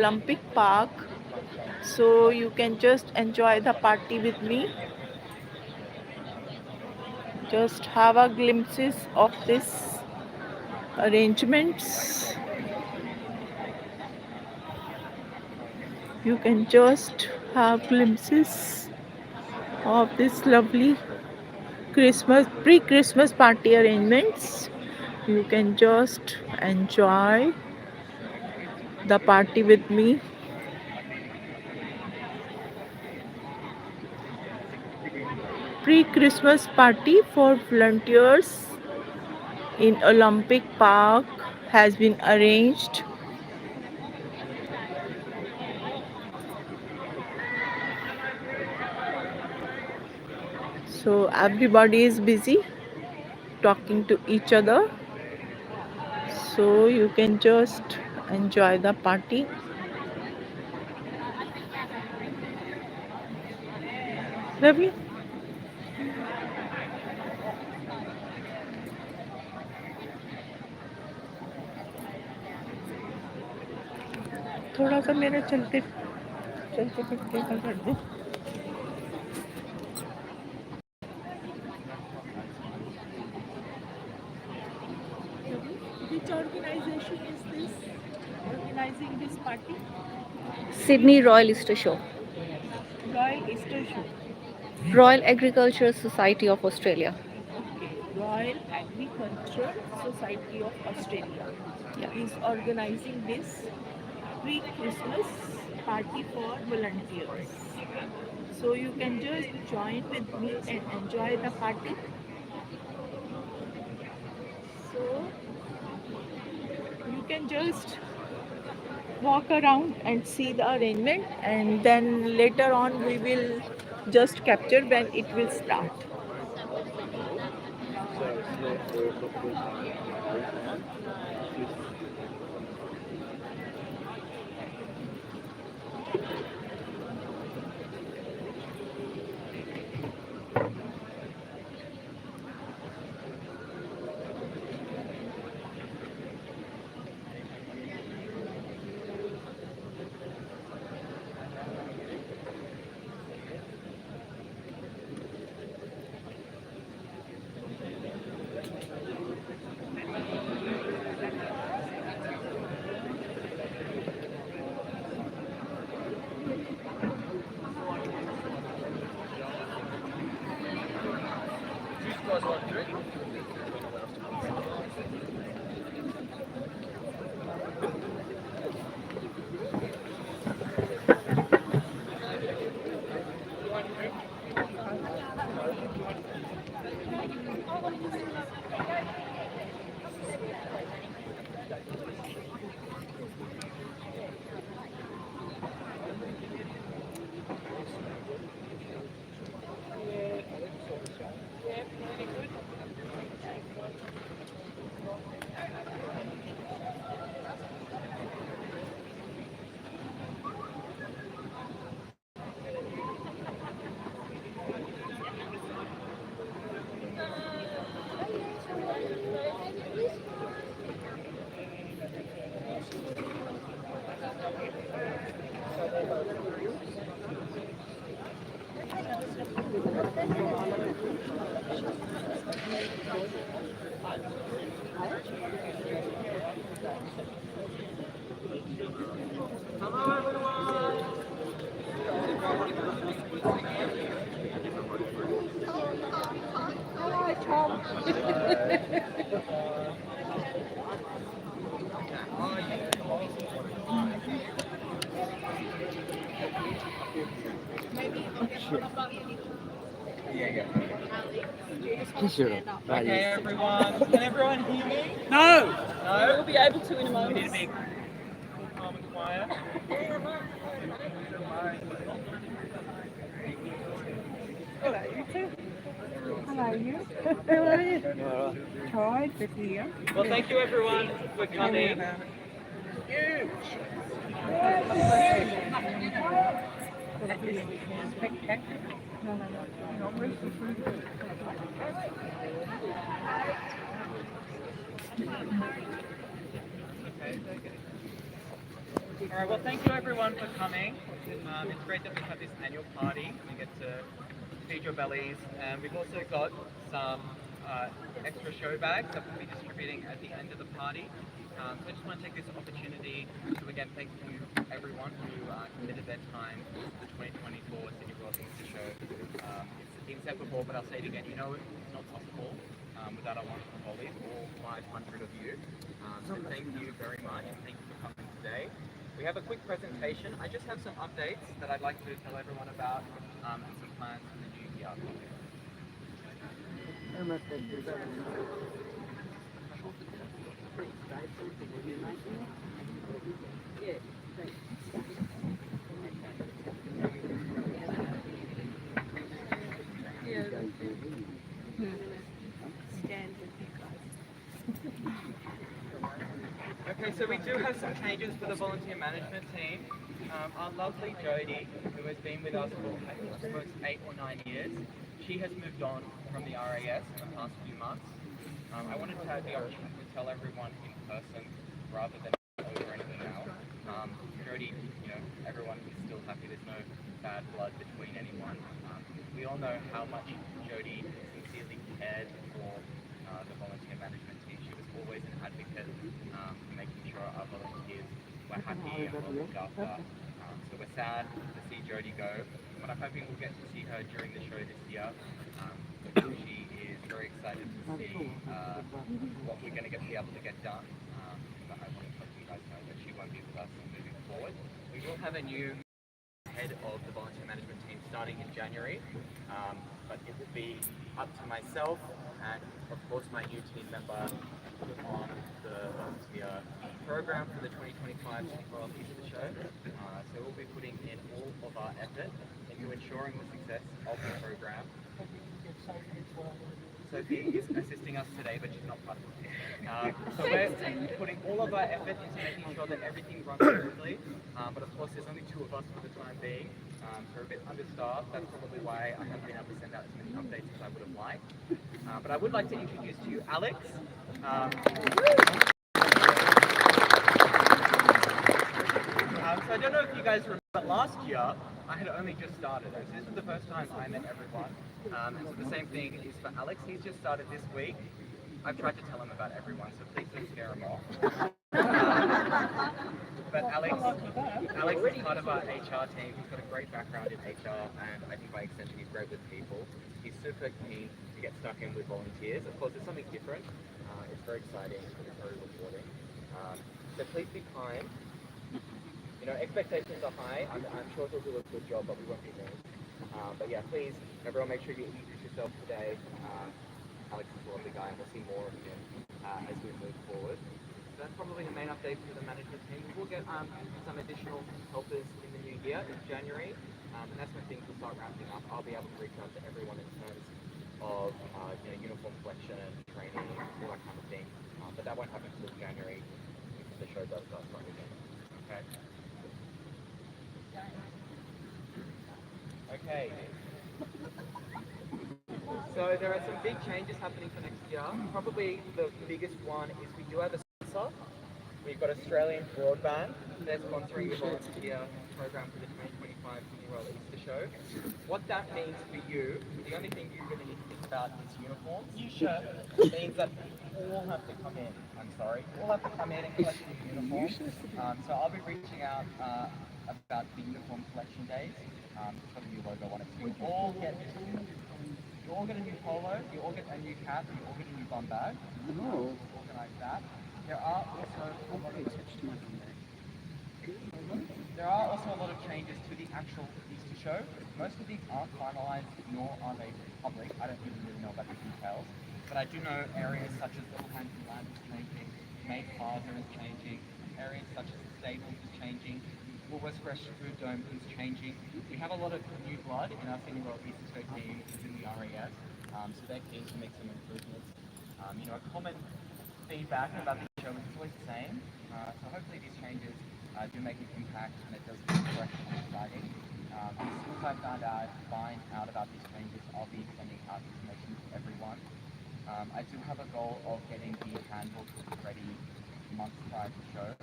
Olympic Park, so you can just enjoy the party with me. Just have a glimpses of this arrangements. You can just have glimpses of this lovely Christmas pre-Christmas party arrangements. You can just enjoy the party with me. Pre-Christmas party for volunteers in Olympic Park has been arranged. So everybody is busy talking to each other. So you can just enjoy the party. Ravi थोड़ा सा मेरा चलते चलते फिरते का कर दे. Which organization is this organizing this party? Sydney Royal Easter Show. Royal Easter Show. Royal Agricultural Society of Australia. Okay. Royal Agricultural Society of Australia is organizing this pre-Christmas party for volunteers. So you can just join with me and enjoy the party. So you can just walk around and see the arrangement, and then later on we will just capture when it will start. Okay, everyone. Can everyone hear me? No. No. We'll be able to in a moment. We need to be calm and quiet. Hello, you two. Hello, you. How are you? Tried, but here. Well, thank you everyone for coming. Spectacular. No. Where's the food? All right, well, thank you everyone for coming. It's great that we have this annual party. We get to feed your bellies, and we've also got some extra show bags that we'll be distributing at the end of the party. So I just want to take this opportunity to again thank you everyone who committed their time to the 2024 Sydney World Easter Show. It's been said before, but I'll say it again. You know it's not possible without our wonderful colleagues, all 500 of you. So thank you very much, and thank you for coming today. We have a quick presentation. I just have some updates that I'd like to tell everyone about and some plans for the new year. Okay, so we do have some changes for the volunteer management team. Our lovely Jodie, who has been with us for I suppose 8 or 9 years, she has moved on from the RAS in the past few months. I wanted to have the opportunity to tell everyone in person rather than over an email. Jodie, everyone is still happy. There's no bad blood between anyone. We all know how much Jodie sincerely cared for the volunteer management team. She was always an advocate for making sure our volunteers were happy and well looked after. So we're sad to see Jodie go, but I'm hoping we'll get to see her during the show this year. She is very excited to see what we're going to be able to get done. But I want to let you guys know that she won't be with us moving forward. We will have a new head of the volunteer management team starting in January, but it will be up to myself and of course my new team member to put on the volunteer program for the 2025 Sydney Royal Easter Show. So we'll be putting in all of our effort into ensuring the success of the program. Sophie is assisting us today, but she's not part of it. So we're putting all of our effort into making sure that everything runs smoothly. But of course, there's only 2 of us for the time being. So we're a bit understaffed. That's probably why I haven't been able to send out as many updates as I would have liked. But I would like to introduce to you Alex. So I don't know if you guys remember, but last year I had only just started. So this was the first time I met everyone. And so the same thing is for Alex. He's just started this week. I've tried to tell him about everyone, so please don't scare him off. But Alex is part of our HR team. He's got a great background in HR, and I think by extension he's great with people. He's super keen to get stuck in with volunteers. Of course, it's something different. It's very exciting. It's very rewarding. So please be kind. Expectations are high. I'm sure he'll do a good job, but we won't be mean. But yeah, please, everyone, make sure you introduce yourself today. Alex is a lovely guy, and we'll see more of him as we move forward. So that's probably the main update for the management team. We'll get some additional helpers in the new year in January, and that's when things will start ramping up. I'll be able to reach out to everyone in terms of uniform collection, training, all that kind of thing. But that won't happen until January because the show does start again. Okay. Okay. So there are some big changes happening for next year. Probably the biggest one is we do have a sponsor. We've got Australian Broadband. They're sponsoring the volunteer program for the 2025 Sydney Royal Easter Show. What that means for you, the only thing you really need to think about is uniforms. It means that you all have to come in. I'm sorry. You all have to come in and collect your uniforms. So I'll be reaching out about the uniform collection days. It's got a new logo on it. So you all get a new polo, you all get a new cap, you all get a new bum bag. Organize that. There are also a lot of changes to the actual Easter show. Most of these aren't finalized, nor are they public. I don't even really know about the details. But I do know areas such as Little Hampton Land is changing, May Plaza is changing, areas such as the Stables is changing, Woolworths Fresh Food Dome is changing. We have a lot of new blood in our Sydney Royal Easter Show team within the RAS, so they're keen to make some improvements. A common feedback about the show is always the same, so hopefully these changes do make an impact and it does feel fresh and exciting. As soon as I find out about these changes, I'll be sending out information to everyone. I do have a goal of getting the handbook ready months prior to the show.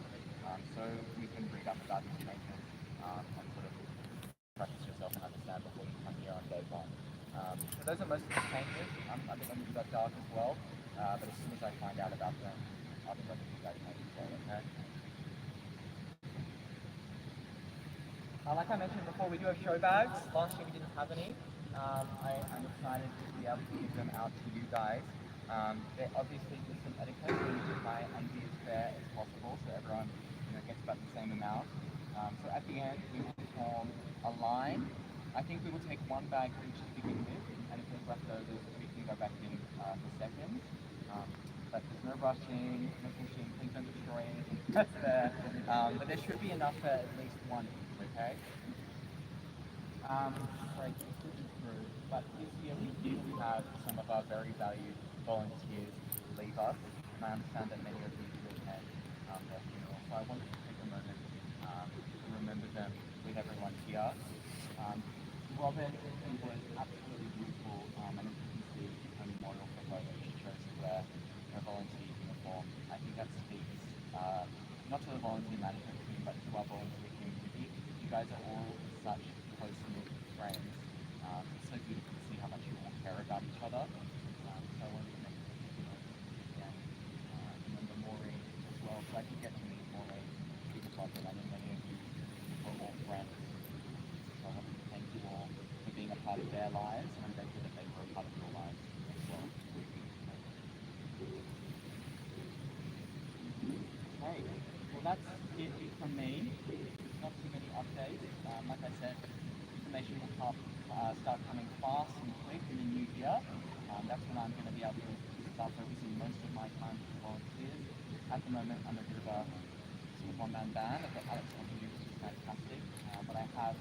so you can read up about these changes and sort of practice yourself and understand before you come here on day one. So those are most of the changes. I think I'm going to got dark as well, but as soon as I find out about them, I'll be letting you guys know as well, okay? Like I mentioned before, we do have show bags. Last year we didn't have any. I'm excited to be able to give them out to you guys. There obviously is some etiquette. We need to try and be as fair as possible so everyone gets about the same amount. So at the end we will form a line. I think we will take one bag each to begin with, and if there's leftovers we can go back in for seconds. But there's no rushing, no pushing, please don't destroy anything that's there. But there should be enough for at least one each, okay? Sorry, switching through. But this year we did have some of our very valued volunteers leave us, and I understand that many of you did attend their funeral. So I wanted to take a moment to remember them with everyone here. Robin was absolutely beautiful, and as you can see, her memorial photo that she chose to wear her volunteer uniform. I think that speaks not to the volunteer management team, but to our volunteer community. You guys are all such close-knit friends. It's so beautiful to see how much you all care about each other. So I wanted to make again remember Maureen as well. So I did get to meet Maureen, Stephen Robin. I know many of you were all friends. So I wanted to thank you all for being a part of their lives, and I'm grateful that they were a part of your lives as well. Okay, well that's it from me. Not too many updates. Like I said, information will start coming fast and quick in the new year. That's when I'm going to be able to start focusing most of my time with the volunteers. At the moment, I'm a bit of a sort of one-man band. I've got Alex on here, which is fantastic. But I have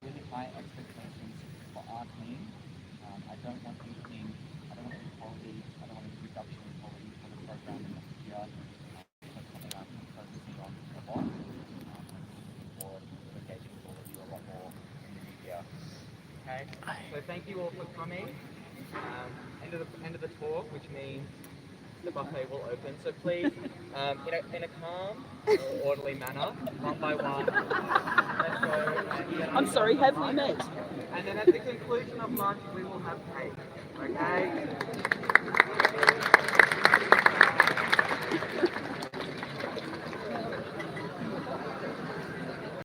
really high expectations for our team. I don't want anything, I don't want any quality, I don't want any reduction in quality for the program next year. That's something I'm focusing on a lot. I'm looking forward to engaging with all of you a lot more in the new year. Okay, so thank you all for coming. End of the talk, which means the buffet will open. So please, in a calm, orderly manner, one by one, let's go. I'm sorry, have we met? And then at the conclusion of lunch, we will have cake. Okay?